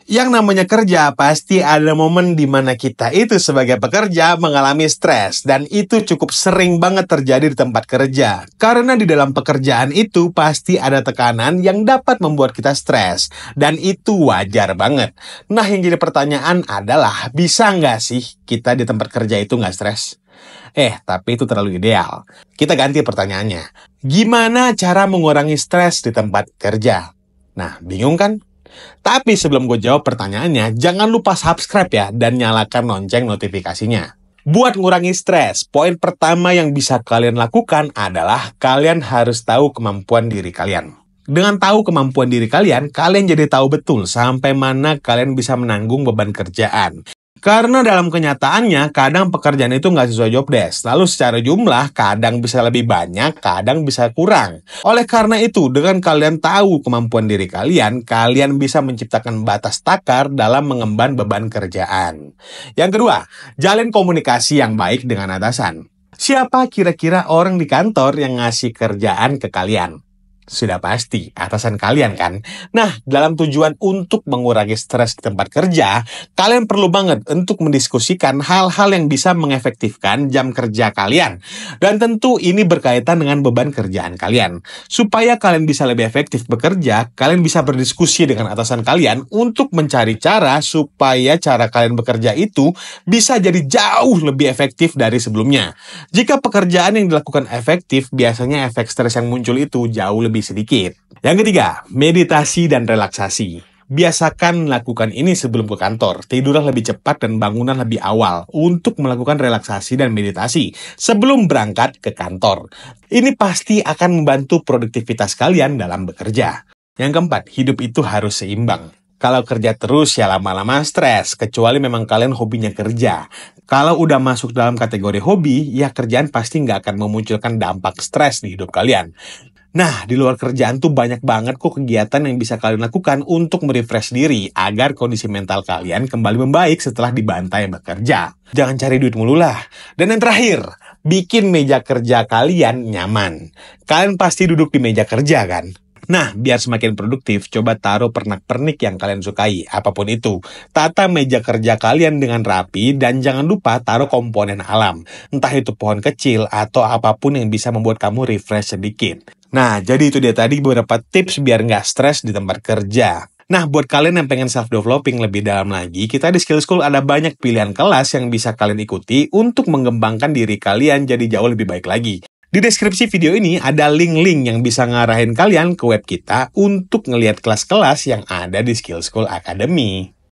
Yang namanya kerja pasti ada momen di mana kita itu sebagai pekerja mengalami stres, dan itu cukup sering banget terjadi di tempat kerja. Karena di dalam pekerjaan itu pasti ada tekanan yang dapat membuat kita stres, dan itu wajar banget. Nah, yang jadi pertanyaan adalah, bisa nggak sih kita di tempat kerja itu nggak stres? Tapi itu terlalu ideal. Kita ganti pertanyaannya. Gimana cara mengurangi stres di tempat kerja? Nah, bingung kan? Tapi sebelum gue jawab pertanyaannya, jangan lupa subscribe ya dan nyalakan lonceng notifikasinya. Buat ngurangi stres, poin pertama yang bisa kalian lakukan adalah kalian harus tahu kemampuan diri kalian. Dengan tahu kemampuan diri kalian, kalian jadi tahu betul sampai mana kalian bisa menanggung beban kerjaan. Karena dalam kenyataannya, kadang pekerjaan itu nggak sesuai job desk. Lalu secara jumlah, kadang bisa lebih banyak, kadang bisa kurang. Oleh karena itu, dengan kalian tahu kemampuan diri kalian, kalian bisa menciptakan batas takar dalam mengemban beban kerjaan. Yang kedua, jalin komunikasi yang baik dengan atasan. Siapa kira-kira orang di kantor yang ngasih kerjaan ke kalian? Sudah pasti, atasan kalian kan? Nah, dalam tujuan untuk mengurangi stres di tempat kerja, kalian perlu banget untuk mendiskusikan hal-hal yang bisa mengefektifkan jam kerja kalian. Dan tentu ini berkaitan dengan beban kerjaan kalian. Supaya kalian bisa lebih efektif bekerja, kalian bisa berdiskusi dengan atasan kalian untuk mencari cara supaya cara kalian bekerja itu bisa jadi jauh lebih efektif dari sebelumnya. Jika pekerjaan yang dilakukan efektif, biasanya efek stres yang muncul itu jauh lebih sedikit. Yang ketiga, meditasi dan relaksasi. Biasakan melakukan ini sebelum ke kantor. Tidurlah lebih cepat dan bangunan lebih awal untuk melakukan relaksasi dan meditasi sebelum berangkat ke kantor. Ini pasti akan membantu produktivitas kalian dalam bekerja. Yang keempat, hidup itu harus seimbang. Kalau kerja terus ya lama-lama stres, kecuali memang kalian hobinya kerja. Kalau udah masuk dalam kategori hobi, ya kerjaan pasti nggak akan memunculkan dampak stres di hidup kalian. Nah, di luar kerjaan tuh banyak banget kok kegiatan yang bisa kalian lakukan untuk merefresh diri agar kondisi mental kalian kembali membaik setelah dibantai bekerja. Jangan cari duit mulu lah. Dan yang terakhir, bikin meja kerja kalian nyaman. Kalian pasti duduk di meja kerja kan? Nah, biar semakin produktif, coba taruh pernak-pernik yang kalian sukai, apapun itu. Tata meja kerja kalian dengan rapi dan jangan lupa taruh komponen alam. Entah itu pohon kecil atau apapun yang bisa membuat kamu refresh sedikit. Nah, jadi itu dia tadi beberapa tips biar nggak stres di tempat kerja. Nah, buat kalian yang pengen self-developing lebih dalam lagi, kita di Skill School ada banyak pilihan kelas yang bisa kalian ikuti untuk mengembangkan diri kalian jadi jauh lebih baik lagi. Di deskripsi video ini ada link-link yang bisa ngarahin kalian ke web kita untuk ngelihat kelas-kelas yang ada di Skill School Academy.